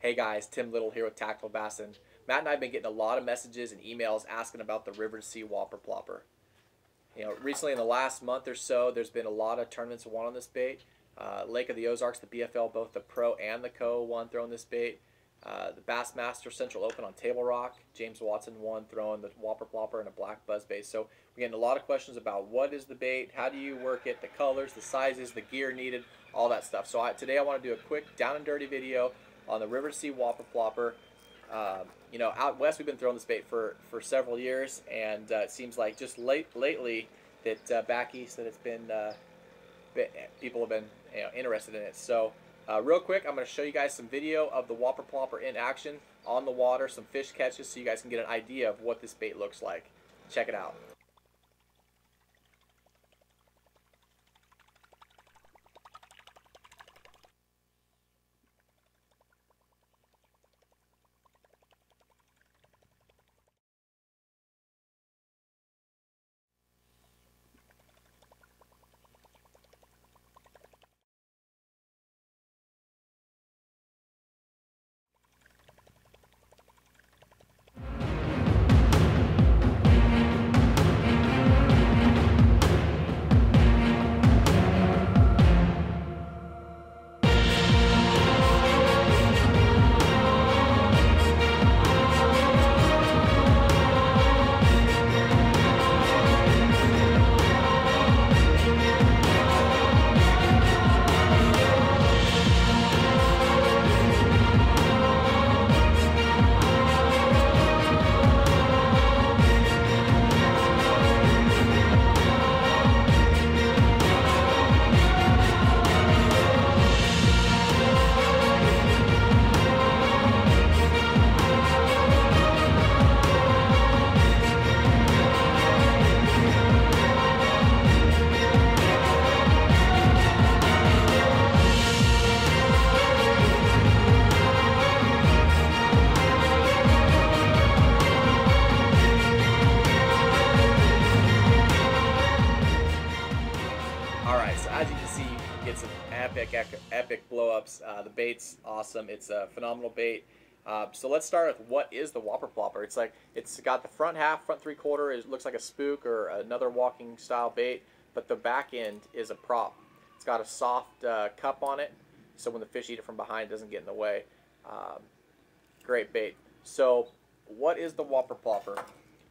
Hey guys, Tim Little here with Tacticalbassin. Matt and I have been getting a lot of messages and emails asking about the River2Sea Whopper Plopper. Recently in the last month or so, there's been a lot of tournaments won on this bait. Lake of the Ozarks, the BFL, both the Pro and the Co won throwing this bait. The Bassmaster Central Open on Table Rock, James Watson won throwing the Whopper Plopper and a black buzzbait. So we're getting a lot of questions about what is the bait, how do you work it, the colors, the sizes, the gear needed, all that stuff. So today I want to do a quick down and dirty video on the River2Sea Whopper Plopper. Out west we've been throwing this bait for several years, and it seems like just lately that back east that it's been people have been interested in it. So real quick, I'm going to show you guys some video of the Whopper Plopper in action on the water, some fish catches, so you guys can get an idea of what this bait looks like. Check it out. Alright, so as you can see, you can get some epic blow-ups. The bait's awesome. It's a phenomenal bait. So let's start with what is the Whopper Plopper. It's got the front half, front three-quarter, it looks like a spook or another walking style bait, but the back end is a prop. It's got a soft cup on it, so when the fish eat it from behind, it doesn't get in the way. Great bait. So what is the Whopper Plopper?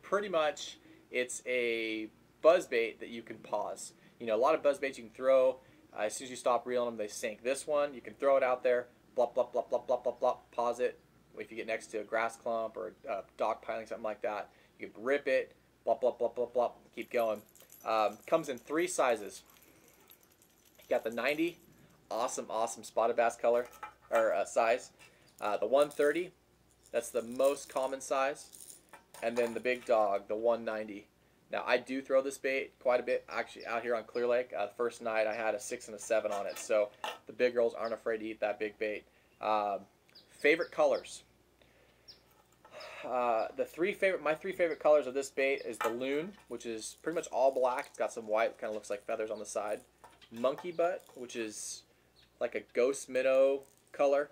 Pretty much, it's a buzz bait that you can pause. A lot of buzz baits you can throw, as soon as you stop reeling them, they sink. This one, you can throw it out there, blop, blop, blop, blop, blop, blop, blop, pause it. If you get next to a grass clump or a dock piling, something like that, you can rip it, blop, blop, blop, blop, blop, keep going. Comes in three sizes. You got the 90, awesome spotted bass color, or size. The 130, that's the most common size. And then the big dog, the 190. Now, I do throw this bait quite a bit, actually, out here on Clear Lake. The first night, I had a 6 and a 7 on it, so the big girls aren't afraid to eat that big bait. Favorite colors. My three favorite colors of this bait is the loon, which is pretty much all black. It's got some white, kind of looks like feathers on the side. Monkey butt, which is like a ghost minnow color.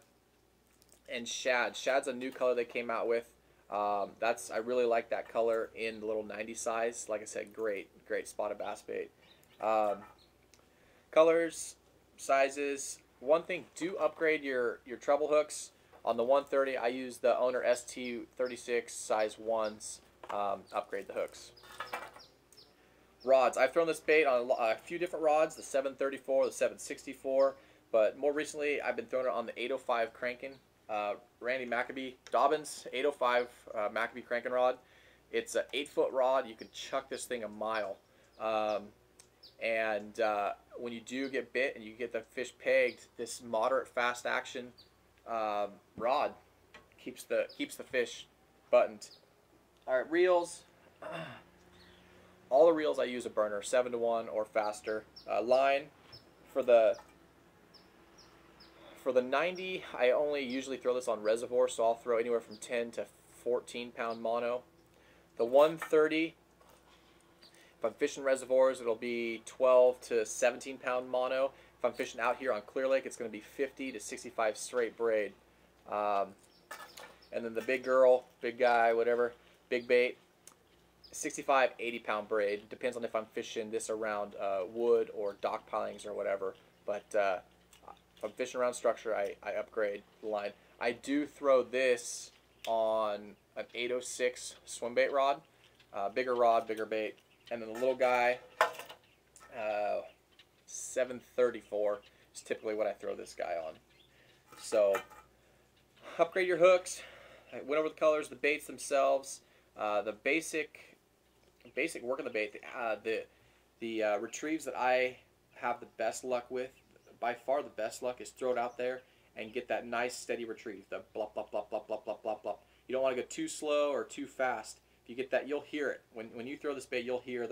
And shad. Shad's a new color they came out with. I really like that color in the little 90 size. Like I said, great spotted bass bait. Colors, sizes. One thing, do upgrade your treble hooks. On the 130, I use the Owner ST36 size 1s. Upgrade the hooks. Rods. I've thrown this bait on a few different rods, the 734, the 764, but more recently I've been throwing it on the 805 cranking. Randy Maccabee Dobbins 805 Maccabee cranking rod. It's an 8-foot rod. You can chuck this thing a mile. When you do get bit and you get the fish pegged, this moderate fast action rod keeps the fish buttoned. All right, reels. All the reels I use a burner, 7-to-1 or faster. Line for the 90, I only usually throw this on reservoir, so I'll throw anywhere from 10 to 14 pound mono. The 130, if I'm fishing reservoirs, it'll be 12 to 17 pound mono. If I'm fishing out here on Clear Lake, it's going to be 50 to 65 straight braid. And then the big girl, big guy, whatever, big bait, 65, 80-pound braid. Depends on if I'm fishing this around wood or dock pilings or whatever. But if I'm fishing around structure, I upgrade the line. I do throw this on an 806 swim bait rod. Bigger rod, bigger bait. And then the little guy, 734 is typically what I throw this guy on. So upgrade your hooks. I went over the colors, the baits themselves, the basic work of the bait. The retrieves that I have the best luck with, by far the best luck, is throw it out there and get that nice steady retrieve. The blop blop blop blop blop blop blop blop. You don't want to go too slow or too fast. If you get that, you'll hear it when you throw this bait. You'll hear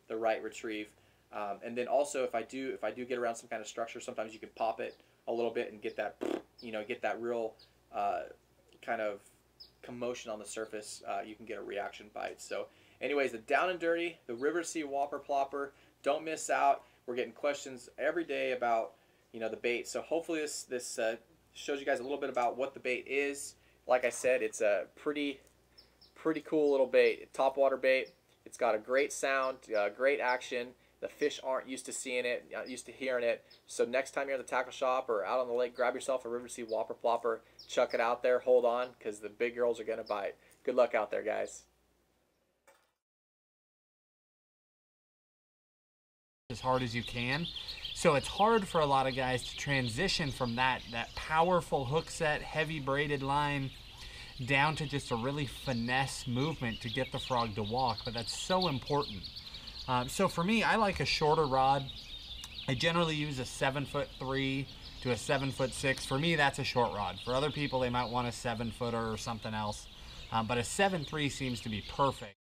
the right retrieve. And then also if I do get around some kind of structure, sometimes you can pop it a little bit and get that, get that real kind of commotion on the surface. You can get a reaction bite. So anyways, the down and dirty, the River2Sea Whopper Plopper. Don't miss out. We're getting questions every day about the bait. So hopefully this shows you guys a little bit about what the bait is. Like I said, it's a pretty cool little bait. Top water bait. It's got a great sound, great action. The fish aren't used to seeing it, not used to hearing it. So next time you're at the tackle shop or out on the lake, grab yourself a River2Sea Whopper Plopper, chuck it out there, hold on, because the big girls are going to bite. Good luck out there, guys. As hard as you can. So it's hard for a lot of guys to transition from that powerful hook set, heavy braided line, down to just a really finesse movement to get the frog to walk, but that's so important. So for me, I like a shorter rod. I generally use a 7'3" to a 7'6". For me, that's a short rod. For other people, they might want a 7-footer or something else. But a 7'3" seems to be perfect.